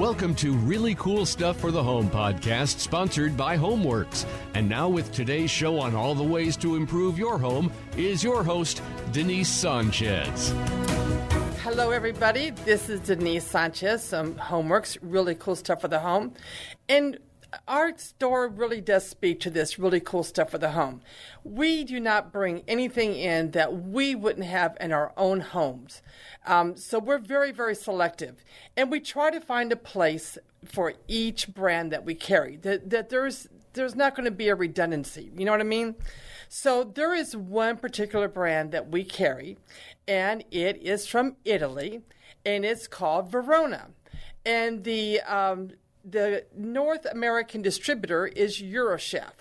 Welcome to Really Cool Stuff for the Home podcast, sponsored by HomeWorks. And now with today's show on all the ways to improve your home is your host, Denise Sanchez. Hello, everybody. This is Denise Sanchez from HomeWorks, Really Cool Stuff for the Home. And our store really does speak to this really cool stuff for the home. We do not bring anything in that we wouldn't have in our own homes. So we're very, very selective. And we try to find a place for each brand that we carry, that there's not going to be a redundancy. You know what I mean? So there is one particular brand that we carry, and it is from Italy, and it's called Verona. And the North American distributor is Eurochef.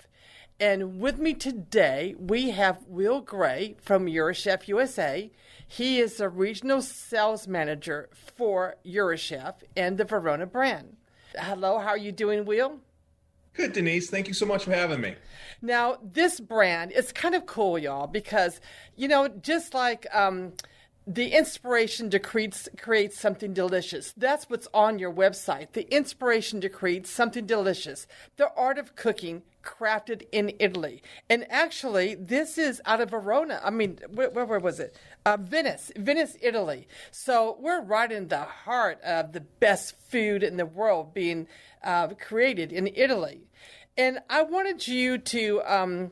And with me today, we have Will Gray from Eurochef USA. He is the regional sales manager for Eurochef and the Verona brand. Hello, how are you doing, Will? Good, Denise. Thank you so much for having me. Now, this brand, it's kind of cool, y'all, because, you know, just like the inspiration to create something delicious. That's what's on your website. The inspiration to create something delicious. The art of cooking crafted in Italy. And actually, this is out of Verona. I mean, where was it? Venice, Italy. So we're right in the heart of the best food in the world being created in Italy. And I wanted you to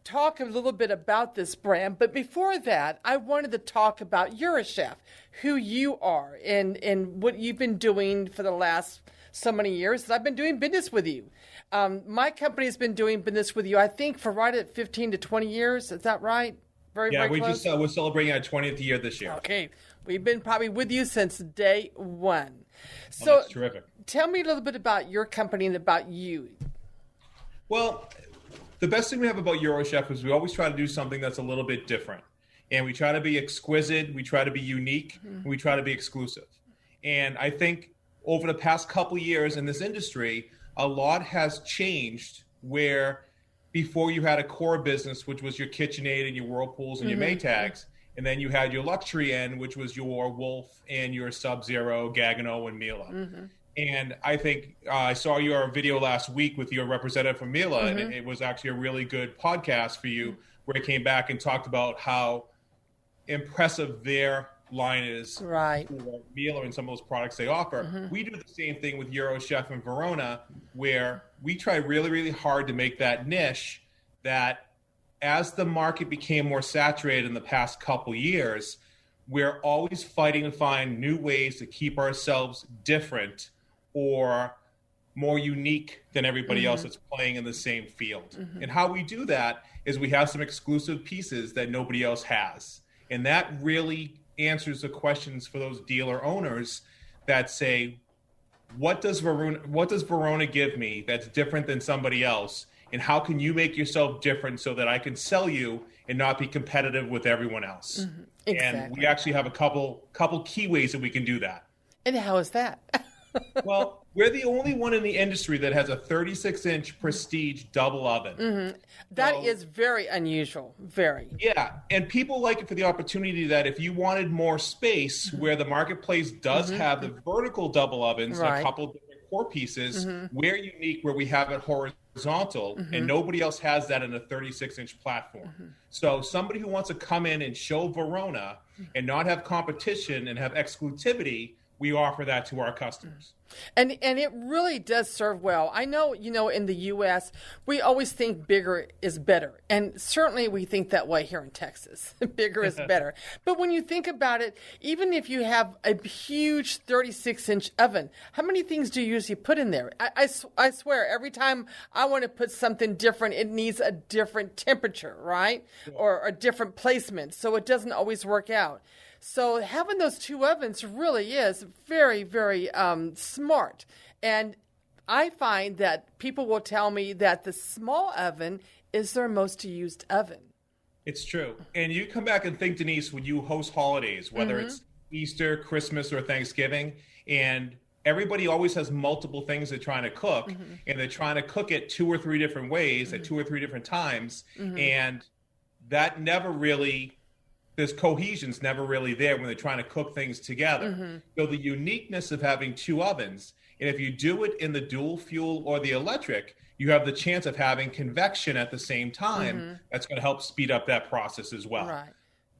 talk a little bit about this brand, but before that, I wanted to talk about Eurochef, who you are, and what you've been doing for the last so many years. I've been doing business with you. My company has been doing business with you, I think, for right at 15 to 20 years. Is that right? Very close? We're celebrating our 20th year this year. Okay. We've been probably with you since day one. So that's terrific. Tell me a little bit about your company and about you. Well, the best thing we have about Eurochef is we always try to do something that's a little bit different. And we try to be exquisite, we try to be unique, and we try to be exclusive. And I think over the past couple of years in this industry, a lot has changed where before you had a core business, which was your KitchenAid and your Whirlpools and your Maytags, and then you had your luxury end, which was your Wolf and your Sub-Zero, Gagano, and Miele. And I think I saw your video last week with your representative from Miele, and it was actually a really good podcast for you where it came back and talked about how impressive their line is for Miele and some of those products they offer. We do the same thing with Eurochef and Verona, where we try really, really hard to make that niche that as the market became more saturated in the past couple years, we're always fighting to find new ways to keep ourselves different or more unique than everybody else that's playing in the same field. And how we do that is we have some exclusive pieces that nobody else has. And that really answers the questions for those dealer owners that say, what does Verona give me that's different than somebody else? And how can you make yourself different so that I can sell you and not be competitive with everyone else? Exactly. And we actually have a couple key ways that we can do that. And how is that? Well, we're the only one in the industry that has a 36-inch prestige double oven. That is very unusual. Very. Yeah. And people like it for the opportunity that if you wanted more space where the marketplace does have the vertical double ovens and a couple different core pieces, we're unique where we have it horizontal and nobody else has that in a 36-inch platform. So somebody who wants to come in and show Verona and not have competition and have exclusivity, we offer that to our customers. And it really does serve well. I know, you know, in the U.S., we always think bigger is better. And certainly we think that way here in Texas. Bigger is better. But when you think about it, even if you have a huge 36-inch oven, how many things do you usually put in there? I swear, every time I want to put something different, it needs a different temperature, right? Yeah. Or a different placement. So it doesn't always work out. So having those two ovens really is very, very smart. And I find that people will tell me that the small oven is their most used oven. It's true. And you come back and think, Denise, when you host holidays, whether it's Easter, Christmas, or Thanksgiving, and everybody always has multiple things they're trying to cook, and they're trying to cook it 2 or 3 different ways at 2 or 3 different times, and that never really there's cohesion's never really there when they're trying to cook things together. So the uniqueness of having two ovens, and if you do it in the dual fuel or the electric, you have the chance of having convection at the same time. That's going to help speed up that process as well. Right.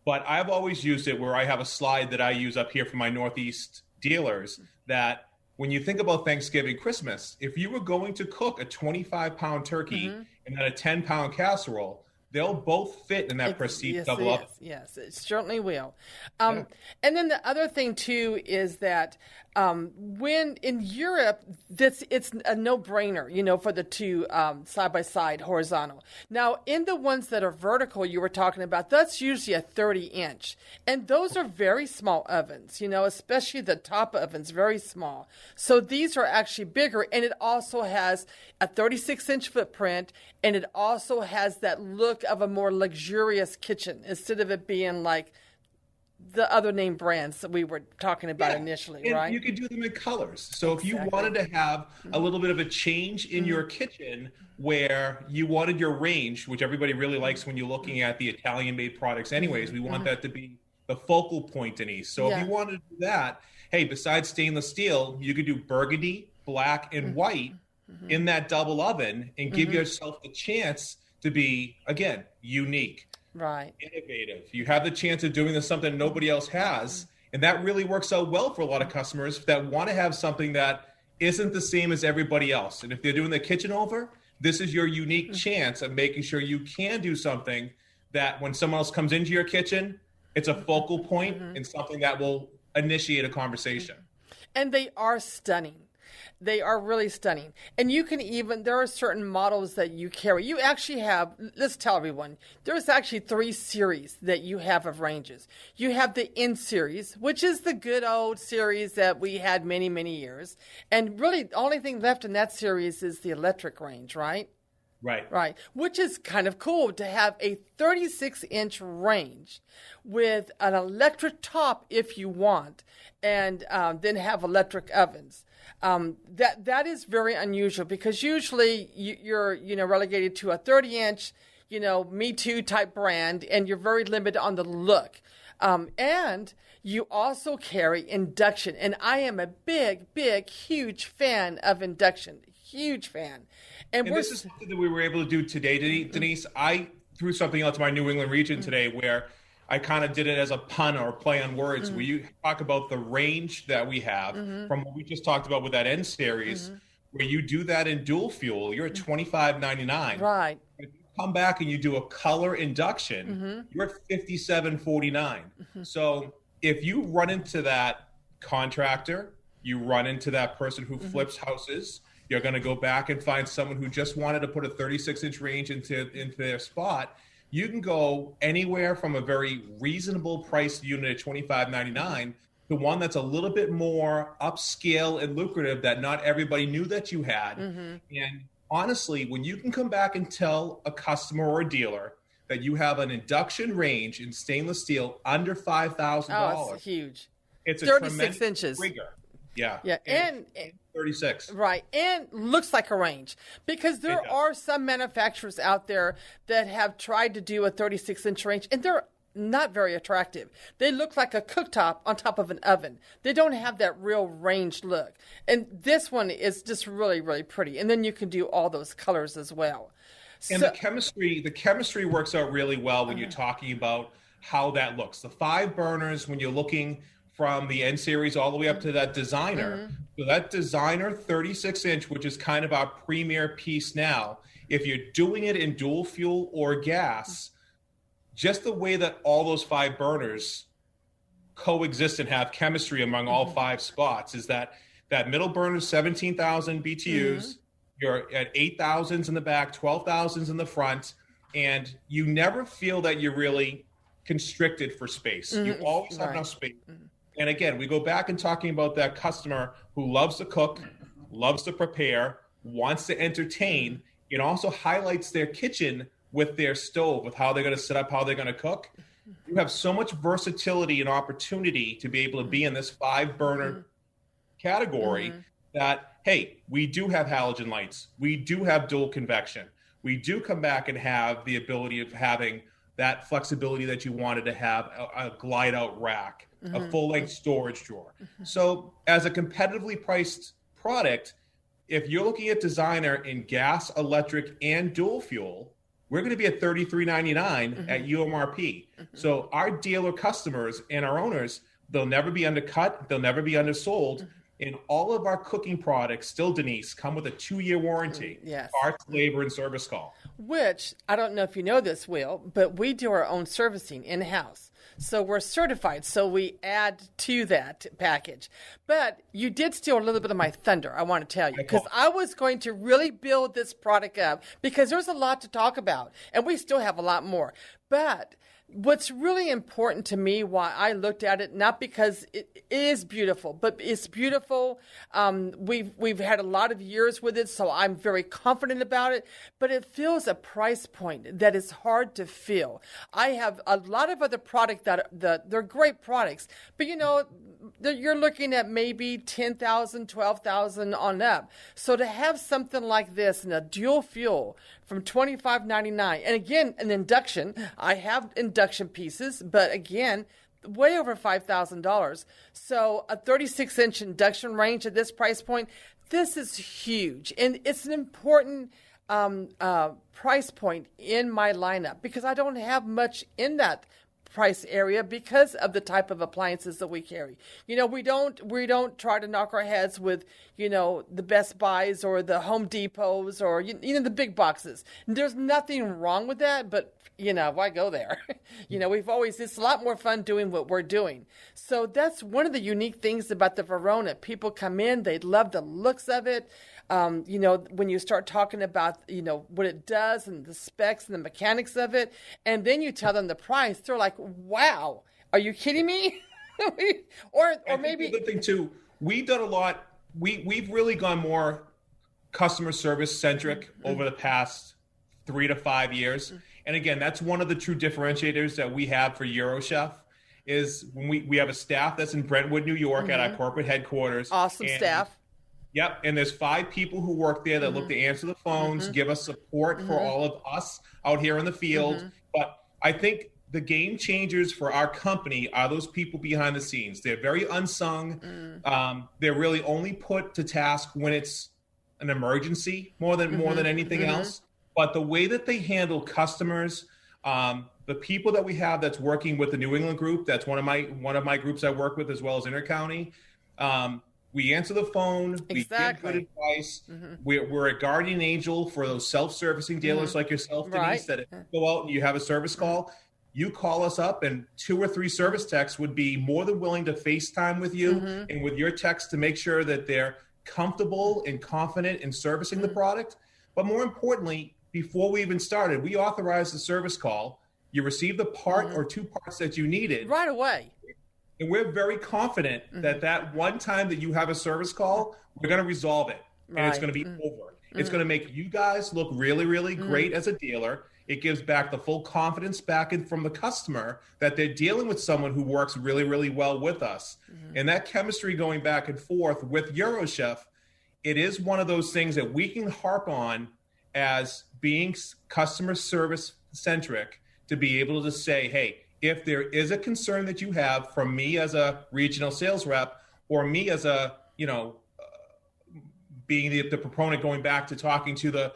But I've always used it where I have a slide that I use up here for my Northeast dealers that when you think about Thanksgiving, Christmas, if you were going to cook a 25-pound turkey and then a 10-pound casserole, they'll both fit in that prestige double oven. Yes, it certainly will. And then the other thing too is that when in Europe, it's a no-brainer, for the two side by side horizontal. Now, in the ones that are vertical, you were talking about, that's usually a 30-inch, and those are very small ovens. Especially the top ovens, very small. So these are actually bigger, and it also has a 36-inch footprint, and it also has that look of a more luxurious kitchen instead of it being like the other name brands that we were talking about initially, and right? You could do them in colors. So if you wanted to have a little bit of a change in your kitchen where you wanted your range, which everybody really likes when you're looking at the Italian-made products anyways, we want that to be the focal point, Denise. So if you wanted to do that, hey, besides stainless steel, you could do burgundy, black, and white in that double oven and give yourself the chance to be, again, unique. Right. Innovative. You have the chance of doing something nobody else has. And that really works out well for a lot of customers that want to have something that isn't the same as everybody else. And if they're doing the kitchen over, this is your unique chance of making sure you can do something that when someone else comes into your kitchen, it's a focal point and something that will initiate a conversation. And they are stunning. They are really stunning. And you can there are certain models that you carry. You actually have, let's tell everyone, there's actually 3 series that you have of ranges. You have the N series, which is the good old series that we had many, many years. And really, the only thing left in that series is the electric range, right? Right. Which is kind of cool to have a 36-inch range with an electric top if you want, and then have electric ovens. That is very unusual because usually you're relegated to a 30-inch, Me Too type brand, and you're very limited on the look. And you also carry induction, and I am a big, huge fan of induction. Huge fan. And this is something that we were able to do today, Denise. I threw something out to my New England region today where I kind of did it as a pun or a play on words, where you talk about the range that we have from what we just talked about with that N series, where you do that in dual fuel, you're at $25.99. Right. If you come back and you do a color induction, you're at $57.49. So if you run into that contractor, you run into that person who flips houses, you're going to go back and find someone who just wanted to put a 36-inch range into their spot. You can go anywhere from a very reasonable priced unit at $25.99 to one that's a little bit more upscale and lucrative that not everybody knew that you had. And honestly, when you can come back and tell a customer or a dealer that you have an induction range in stainless steel under $5,000, it's huge. It's a 36 inches. Rigor. Yeah. And 36. Right. And looks like a range because there are some manufacturers out there that have tried to do a 36-inch range, and they're not very attractive. They look like a cooktop on top of an oven. They don't have that real range look. And this one is just really, really pretty. And then you can do all those colors as well. And the chemistry works out really well when you're talking about how that looks. The 5 burners, when you're looking from the N series all the way up to that designer. So that designer 36-inch, which is kind of our premier piece now, if you're doing it in dual fuel or gas, just the way that all those 5 burners coexist and have chemistry among all 5 spots is that middle burner is 17,000 BTUs, you're at 8,000s in the back, 12,000s in the front, and you never feel that you're really constricted for space. You always have enough space. And again, we go back and talking about that customer who loves to cook, loves to prepare, wants to entertain. It also highlights their kitchen with their stove, with how they're going to set up, how they're going to cook. You have so much versatility and opportunity to be able to be in this 5-burner category that, hey, we do have halogen lights. We do have dual convection. We do come back and have the ability of having that flexibility that you wanted to have, a glide out rack, a full length storage drawer. So as a competitively priced product, if you're looking at designer in gas, electric, and dual fuel, we're going to be at $33.99 at UMRP. So our dealer customers and our owners, they'll never be undercut, they'll never be undersold. And all of our cooking products, still, Denise, come with a 2-year warranty. Yes. Parts, labor, and service call. Which, I don't know if you know this, Will, but we do our own servicing in-house. So we're certified, so we add to that package. But you did steal a little bit of my thunder, I want to tell you, because I was going to really build this product up because there's a lot to talk about, and we still have a lot more. But what's really important to me, why I looked at it, not because it is beautiful, but it's beautiful. We've had a lot of years with it, so I'm very confident about it. But it feels a price point that is hard to fill. I have a lot of other products they're great products, but you're looking at maybe $10,000, $12,000 on up. So to have something like this in a dual fuel from $25.99, and again, an induction, I have induction pieces, but again, way over $5,000. So a 36-inch induction range at this price point, this is huge. And it's an important price point in my lineup because I don't have much in that price area because of the type of appliances that we carry. We don't try to knock our heads with, the Best Buys or the Home Depots or, the big boxes. And there's nothing wrong with that, but, why go there? It's a lot more fun doing what we're doing. So that's one of the unique things about the Verona. People come in, they love the looks of it. When you start talking about, what it does and the specs and the mechanics of it, and then you tell them the price, they're like, wow, are you kidding me? or maybe the thing too, we've done a lot. We've really gone more customer service centric over the past 3 to 5 years. And again, that's one of the true differentiators that we have for EuroChef is when we have a staff that's in Brentwood, New York at our corporate headquarters. Awesome staff. Yep, and there's 5 people who work there that look to answer the phones, give us support for all of us out here in the field. But I think the game changers for our company are those people behind the scenes. They're very unsung. They're really only put to task when it's an emergency more than anything else. But the way that they handle customers, the people that we have that's working with the New England group, that's one of my groups I work with as well as Intercounty. We answer the phone. Exactly. We give good advice. We're a guardian angel for those self-servicing dealers like yourself, Denise, that if you go out and you have a service call, you call us up and 2 or 3 service techs would be more than willing to FaceTime with you and with your techs to make sure that they're comfortable and confident in servicing the product. But more importantly, before we even started, we authorized the service call. You received the part or 2 parts that you needed. Right away. And we're very confident that one time that you have a service call, we're going to resolve it. And it's going to be over. It's going to make you guys look really, really great as a dealer. It gives back the full confidence back in from the customer that they're dealing with someone who works really, really well with us. And that chemistry going back and forth with EuroChef, it is one of those things that we can harp on as being customer service centric to be able to say, hey, if there is a concern that you have from me as a regional sales rep or me as a, being the proponent going back to talk to the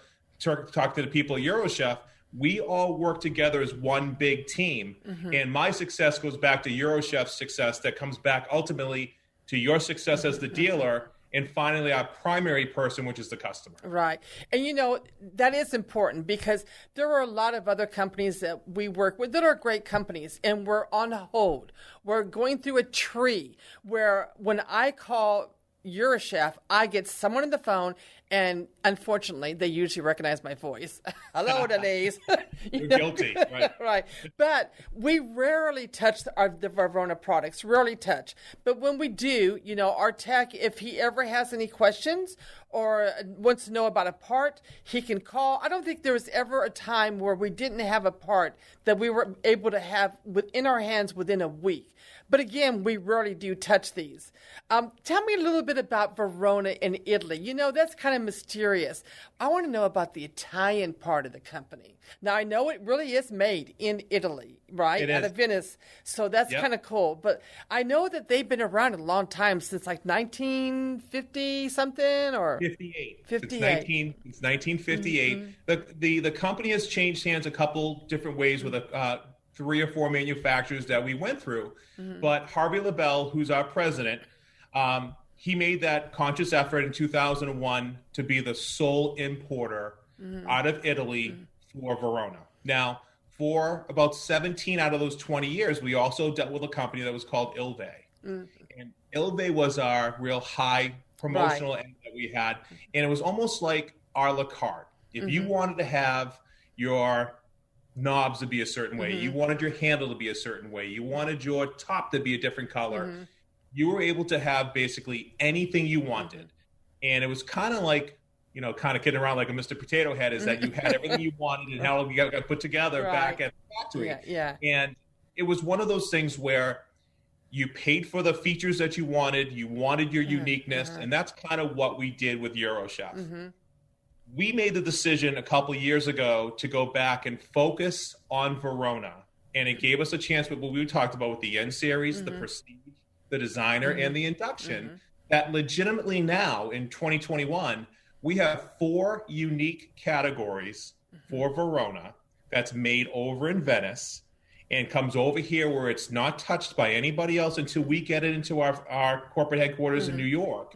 people at EuroChef, we all work together as one big team. And my success goes back to EuroChef's success that comes back ultimately to your success as the dealer. And finally, our primary person, which is the customer. Right. And, that is important because there are a lot of other companies that we work with that are great companies, and we're on hold. We're going through a tree where when I call EuroChef, I get someone on the phone, and unfortunately, they usually recognize my voice. Hello, Denise. You're guilty, right? Right. But we rarely touch the Verona products, rarely touch. But when we do, our tech, if he ever has any questions or wants to know about a part, he can call. I don't think there was ever a time where we didn't have a part that we were able to have within our hands within a week. But again, we rarely do touch these. Tell me a little bit about Verona in Italy. You know, that's kind of mysterious. I want to know about the Italian part of the company. Now, I know it really is made in Italy, right? It Out is. of Venice. So that's kind of cool. But I know that they've been around a long time, since like 1950 something or 58. 58. It's 1958. The company has changed hands a couple different ways with 3 or 4 manufacturers that we went through. But Harvey LaBelle, who's our president, he made that conscious effort in 2001 to be the sole importer out of Italy for Verona. Now, for about 17 out of those 20 years, we also dealt with a company that was called Ilve. And Ilve was our real high promotional end that we had. And it was almost like a la carte. If you wanted to have your knobs to be a certain way, you wanted your handle to be a certain way, you wanted your top to be a different color, you were able to have basically anything you wanted. And it was kind of like, you know, kind of kidding around like a Mr. Potato Head, is that you had everything you wanted and how you got put together back at the factory. And it was one of those things where you paid for the features that you wanted your uniqueness, and that's kind of what we did with Eurochef. We made the decision a couple of years ago to go back and focus on Verona, and it gave us a chance with what we talked about with the N series, the Prestige, the Designer, and the Induction, that legitimately now in 2021, we have 4 unique categories for Verona that's made over in Venice and comes over here where it's not touched by anybody else until we get it into our corporate headquarters in New York.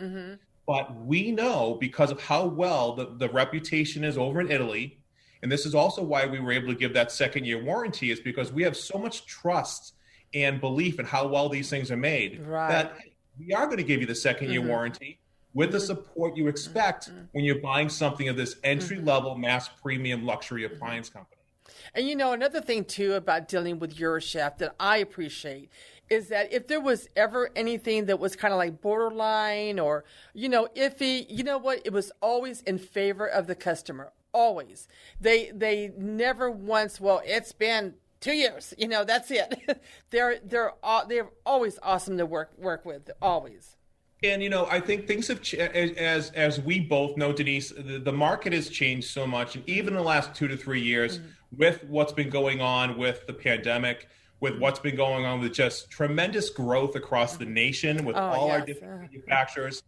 But we know, because of how well the reputation is over in Italy, and this is also why we were able to give that 2nd-year warranty, is because we have so much trust and belief in how well these things are made that we are going to give you the 2nd-year warranty with the support you expect when you're buying something of this entry-level mass premium luxury appliance company. And you know, another thing too about dealing with Eurochef that I appreciate is that if there was ever anything that was kind of like borderline or, you know, iffy, you know what? It was always in favor of the customer. Always. They never once, well, it's been 2 years, you know, that's it. They're always awesome to work with, always. And, you know, I think things have, as we both know, Denise, the market has changed so much. And even in the last 2 to 3 years, with what's been going on with the pandemic, with what's been going on with just tremendous growth across the nation with all our different manufacturers,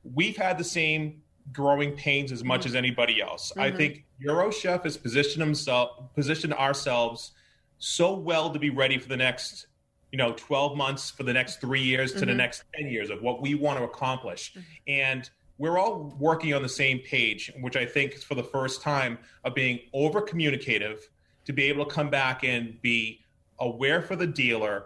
we've had the same growing pains as much as anybody else. I think Eurochef has positioned ourselves so well to be ready for the next 12 months, for the next 3 years to the next 10 years of what we want to accomplish. And we're all working on the same page, which I think is for the first time of being over communicative to be able to come back and be aware for the dealer.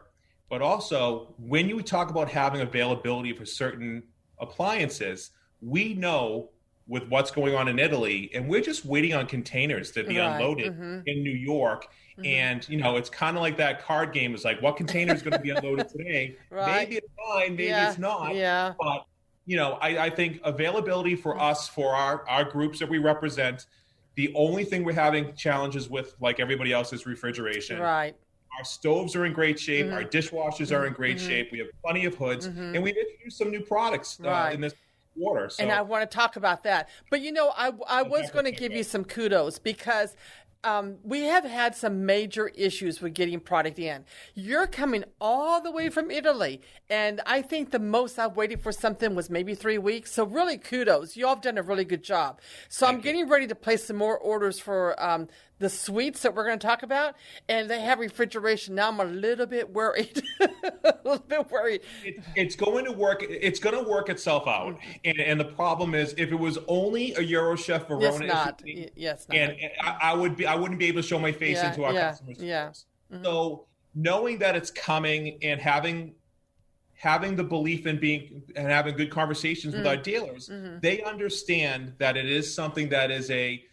But also, when you talk about having availability for certain appliances, we know with what's going on in Italy, and we're just waiting on containers to be unloaded in New York. And, you know, it's kind of like that card game. It's like, what container is going to be unloaded today? Maybe it's fine, maybe it's not. But, you know, I think availability for us, for our groups that we represent, the only thing we're having challenges with, like everybody else, is refrigeration. Our stoves are in great shape. Our dishwashers are in great shape. We have plenty of hoods. And we've introduced some new products in this quarter. So. And I want to talk about that. But, you know, I was going to give you some kudos because we have had some major issues with getting product in. You're coming all the way from Italy, and I think the most I've waited for something was maybe 3 weeks. So really kudos. You all have done a really good job. So I'm getting ready to place some more orders for the sweets that we're going to talk about, and they have refrigeration. Now I'm a little bit worried. It's going to work. It's going to work itself out. And the problem is, if it was only a Eurochef Verona and I wouldn't be able to show my face into our customers. So knowing that it's coming and having the belief in having good conversations with our dealers, they understand that it is something that is a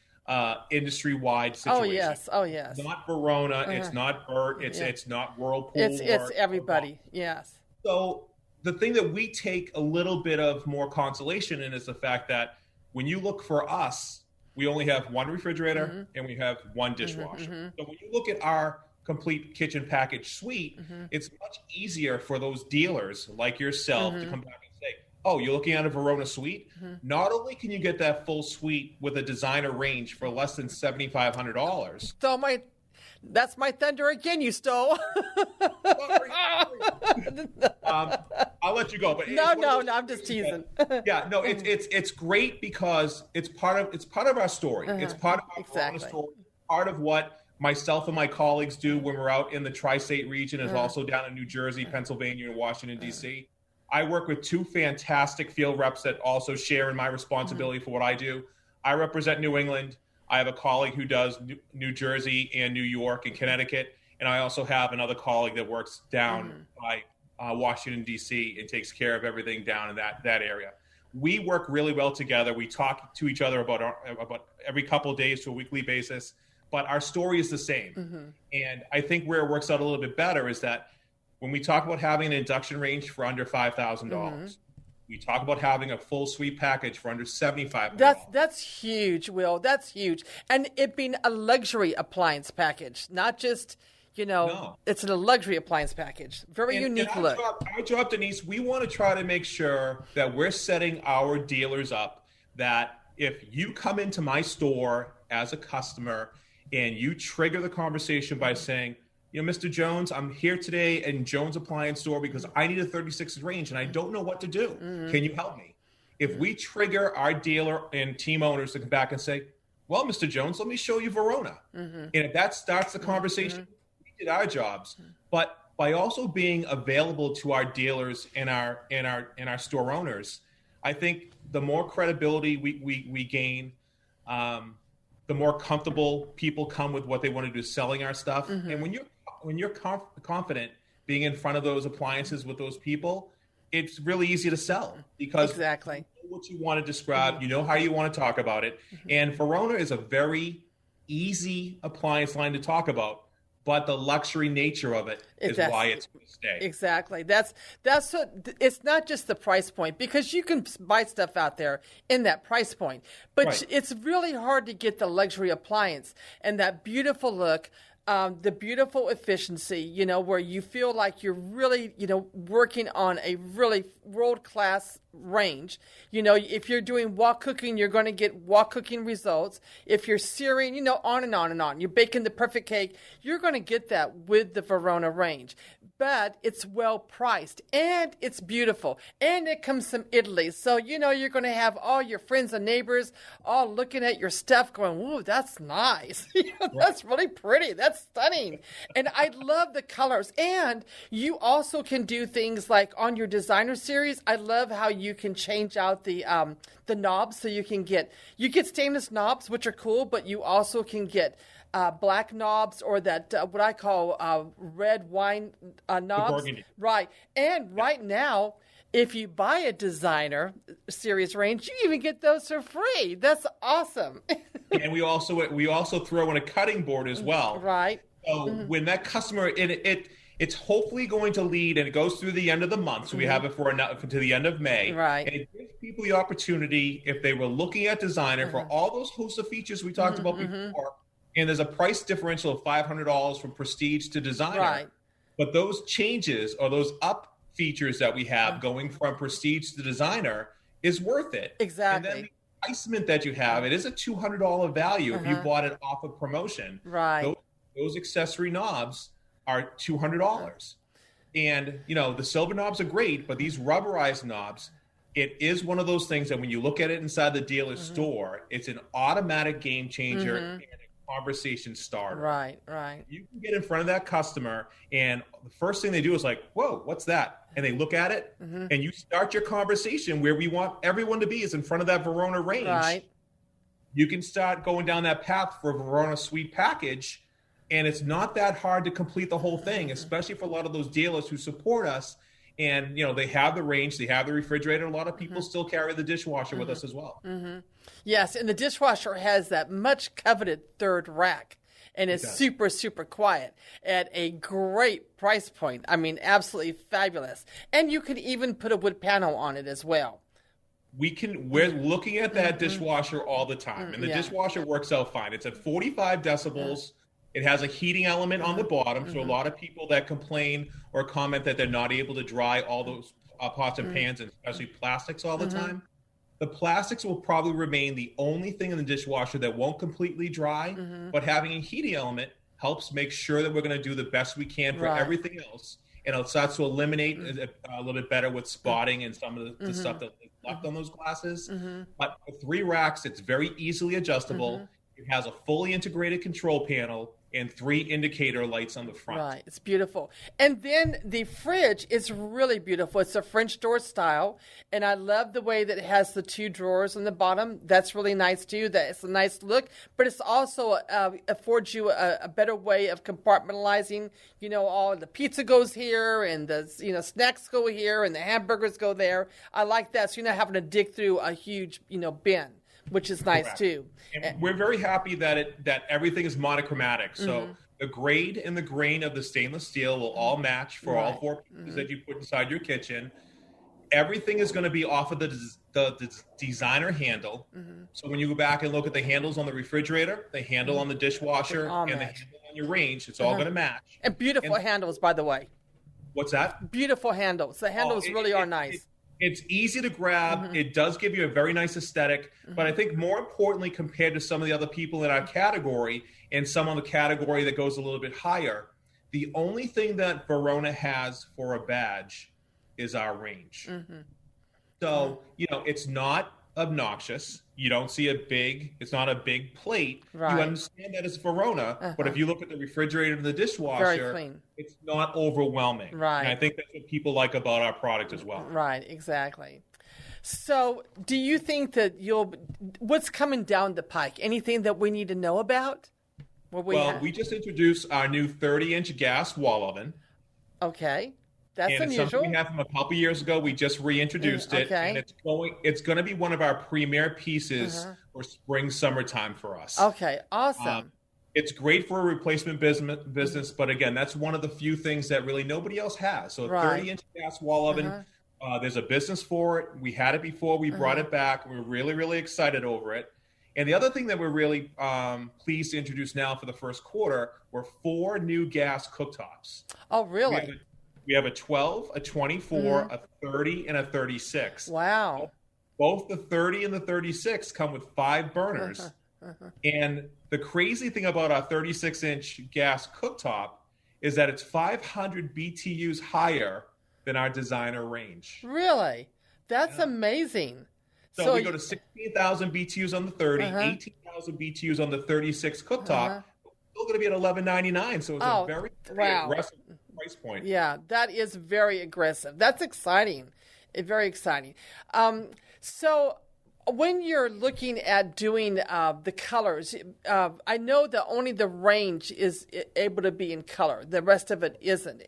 industry-wide situation. Oh yes. It's not Verona. It's not Burt. It's not Whirlpool. It's everybody. Yes. So the thing that we take a little bit of more consolation in is the fact that when you look for us, we only have one refrigerator and we have one dishwasher. So when you look at our complete kitchen package suite, it's much easier for those dealers like yourself to come back and say, oh, you're looking at a Verona suite? Not only can you get that full suite with a designer range for less than $7,500. So that's my thunder again, you stole. I'll let you go. But no, I'm just teasing. It's great because it's part of our story. It's part of our Verona story. Part of what myself and my colleagues do when we're out in the tri-state region is also down in New Jersey, Pennsylvania, and Washington, D.C. I work with two fantastic field reps that also share in my responsibility for what I do. I represent New England. I have a colleague who does New Jersey and New York and Connecticut. And I also have another colleague that works down by Washington, D.C. and takes care of everything down in that area. We work really well together. We talk to each other about every couple of days to a weekly basis. But our story is the same. And I think where it works out a little bit better is that when we talk about having an induction range for under $5,000, we talk about having a full suite package for under $7,500. That's huge, Will. That's huge. And it being a luxury appliance package, not just, it's a luxury appliance package. Very unique look. Our job, Denise, we want to try to make sure that we're setting our dealers up that if you come into my store as a customer and you trigger the conversation by saying, Mr. Jones, I'm here today in Jones Appliance Store because I need a 36 range and I don't know what to do. Can you help me? If we trigger our dealer and team owners to come back and say, well, Mr. Jones, let me show you Verona. And if that starts the conversation, we did our jobs. But by also being available to our dealers and our store owners, I think the more credibility we gain, the more comfortable people come with what they want to do selling our stuff. And when you're confident being in front of those appliances with those people, it's really easy to sell because you know what you want to describe, you know how you want to talk about it. And Verona is a very easy appliance line to talk about, but the luxury nature of it is why it's going to stay. Exactly. That's what, it's not just the price point, because you can buy stuff out there in that price point, but it's really hard to get the luxury appliance and that beautiful look. The beautiful efficiency, where you feel like you're really, working on a really world-class range. If you're doing wok cooking, you're going to get wok cooking results. If you're searing, on and on and on. You're baking the perfect cake. You're going to get that with the Verona range. But it's well priced and it's beautiful and it comes from Italy. So, you're going to have all your friends and neighbors all looking at your stuff going, ooh, that's nice. That's really pretty. That's stunning. And I love the colors. And you also can do things like on your designer series. I love how you can change out the knobs. So you get stainless knobs, which are cool, but you also can get black knobs or that what I call red wine knobs. Right. And right now, if you buy a designer series range, you even get those for free. That's awesome. And we also throw in a cutting board as well. Right. So when that customer, it's hopefully going to lead, and it goes through the end of the month. So we have it to the end of May. Right. And it gives people the opportunity, if they were looking at designer for all those host of features we talked about before, and there's a price differential of $500 from prestige to designer. Right. But those changes or those up features that we have going from prestige to designer is worth it. Exactly. And then the placement that you have, it is a $200 value if you bought it off of promotion. Right. Those accessory knobs are $200. And, the silver knobs are great, but these rubberized knobs, it is one of those things that when you look at it inside the dealer's store, it's an automatic game changer and a conversation starter. Right. You can get in front of that customer, and the first thing they do is like, whoa, what's that? And they look at it, and you start your conversation where we want everyone to be is in front of that Verona range. Right. You can start going down that path for a Verona suite package, and it's not that hard to complete the whole thing, especially for a lot of those dealers who support us. And, they have the range, they have the refrigerator. A lot of people still carry the dishwasher with us as well. Yes, and the dishwasher has that much coveted third rack. And it's super, super quiet at a great price point. I mean, absolutely fabulous. And you can even put a wood panel on it as well. We're looking at that dishwasher all the time. And the dishwasher works out fine. It's at 45 decibels It has a heating element on the bottom, so a lot of people that complain or comment that they're not able to dry all those pots and pans, and especially plastics all the time, the plastics will probably remain the only thing in the dishwasher that won't completely dry, but having a heating element helps make sure that we're going to do the best we can for everything else. And it starts to eliminate a little bit better with spotting and some of the stuff that's left on those glasses. But with 3 racks, it's very easily adjustable. It has a fully integrated control panel and 3 indicator lights on the front. Right, it's beautiful. And then the fridge is really beautiful. It's a French door style, and I love the way that it has the 2 drawers on the bottom. That's really nice too. It's a nice look, but it's also affords you a better way of compartmentalizing. You know, all the pizza goes here, and the snacks go here, and the hamburgers go there. I like that, so you're not having to dig through a huge bin, which is nice too. And we're very happy that everything is monochromatic. So the grade and the grain of the stainless steel will all match for all 4 pieces that you put inside your kitchen. Everything is going to be off of the designer handle. So when you go back and look at the handles on the refrigerator, the handle on the dishwasher, and the handle on your range, it's all going to match. And beautiful handles, by the way. What's that? Beautiful handles. The handles really are nice. It's easy to grab. It does give you a very nice aesthetic. But I think more importantly, compared to some of the other people in our category and some of the category that goes a little bit higher, the only thing that Verona has for a badge is our range. So, it's not obnoxious. You don't see it's not a big plate. Right. You understand that it's Verona, but if you look at the refrigerator and the dishwasher, it's not overwhelming. Right. And I think that's what people like about our product as well. Right, exactly. So do you think that what's coming down the pike? Anything that we need to know about? We just introduced our new 30-inch gas wall oven. Okay. That's and unusual. It's something we had from a couple years ago. We just reintroduced it, and it's going to be one of our premier pieces for spring, summertime for us. Okay, awesome. It's great for a replacement business, but again, that's one of the few things that really nobody else has. So a 30-inch gas wall oven, there's a business for it. We had it before. We brought it back. We're really, really excited over it. And the other thing that we're really pleased to introduce now for the first quarter were 4 new gas cooktops. Oh, really? We have a 12, a 24, a 30, and a 36. Wow. Both the 30 and the 36 come with 5 burners. And the crazy thing about our 36-inch gas cooktop is that it's 500 BTUs higher than our designer range. Really? That's amazing. So we go to 16,000 BTUs on the 30, 18,000 BTUs on the 36 cooktop. Still going to be at $11.99. So it's a very aggressive price point. Yeah, that is very aggressive. That's exciting. Very exciting. So when you're looking at doing the colors, I know that only the range is able to be in color. The rest of it isn't.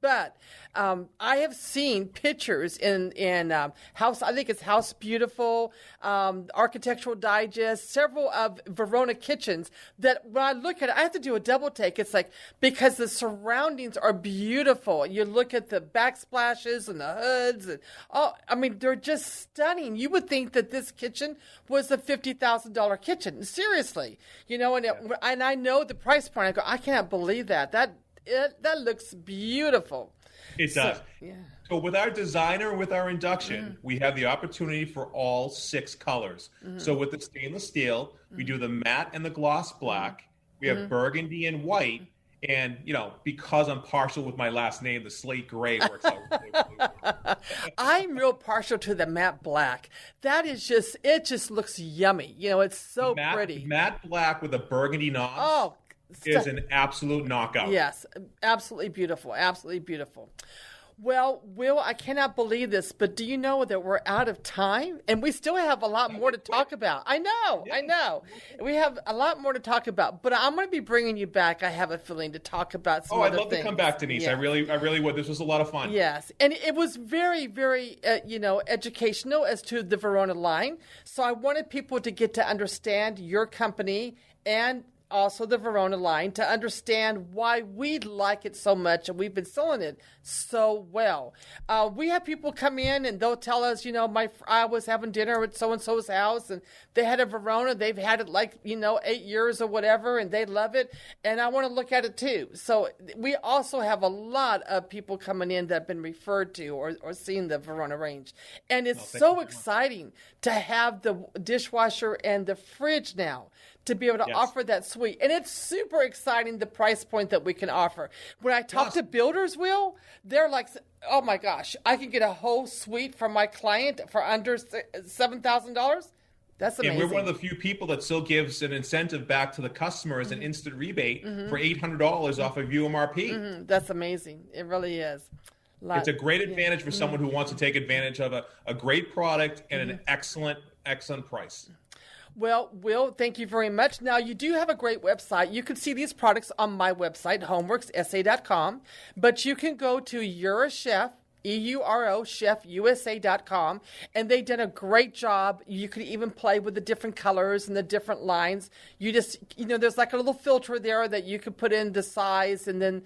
But I have seen pictures in House. I think it's House Beautiful, Architectural Digest, several of Verona kitchens that when I look at it, I have to do a double take. It's like because the surroundings are beautiful. You look at the backsplashes and the hoods, and they're just stunning. You would think that this kitchen was a $50,000 kitchen. Seriously, and I know the price point. I go, I can't believe that. That looks beautiful. It does. So with our designer and with our induction, we have the opportunity for all 6 colors. So with the stainless steel, we do the matte and the gloss black. We have burgundy and white. And, because I'm partial with my last name, the slate gray works out really, really well. I'm real partial to the matte black. It just looks yummy. It's so pretty. Matte black with a burgundy knob is an absolute knockout. Yes, absolutely beautiful. Absolutely beautiful. Well, Will, I cannot believe this, but do you know that we're out of time? And we still have a lot more to talk about. I know. We have a lot more to talk about, but I'm going to be bringing you back, I have a feeling, to talk about some other things. I'd love to come back, Denise. Yeah. I really would. This was a lot of fun. Yes, and it was very, very, educational as to the Verona line. So I wanted people to get to understand your company and also the Verona line to understand why we like it so much and we've been selling it so well. We have people come in and they'll tell us, I was having dinner at so-and-so's house and they had a Verona. They've had it 8 years or whatever, and they love it. And I want to look at it too. So we also have a lot of people coming in that have been referred to or seen the Verona range. And it's so exciting to have the dishwasher and the fridge now to be able to offer that suite. And it's super exciting, the price point that we can offer. When I talk to builders, Will, they're like, oh my gosh, I can get a whole suite for my client for under $7,000? That's amazing. And we're one of the few people that still gives an incentive back to the customer as an instant rebate for $800 off of UMRP. That's amazing. It really is. It's a great advantage for someone who wants to take advantage of a great product and an excellent price. Well, Will, thank you very much. Now, you do have a great website. You can see these products on my website, homeworkssa.com, but you can go to Eurochef, EURO, chefusa.com, and they've done a great job. You could even play with the different colors and the different lines. You just, there's like a little filter there that you could put in the size, and then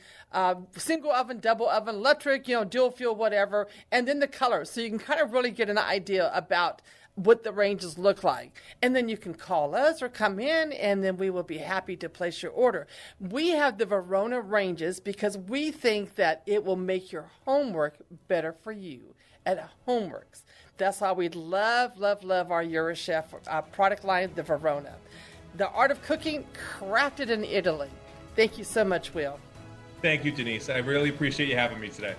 single oven, double oven, electric, dual fuel, whatever, and then the colors. So you can kind of really get an idea about what the ranges look like. And then you can call us or come in, and then we will be happy to place your order. We have the Verona ranges because we think that it will make your homework better for you at Homeworks. That's why we love, love, love our Eurochef product line, the Verona. The art of cooking, crafted in Italy. Thank you so much, Will. Thank you, Denise. I really appreciate you having me today.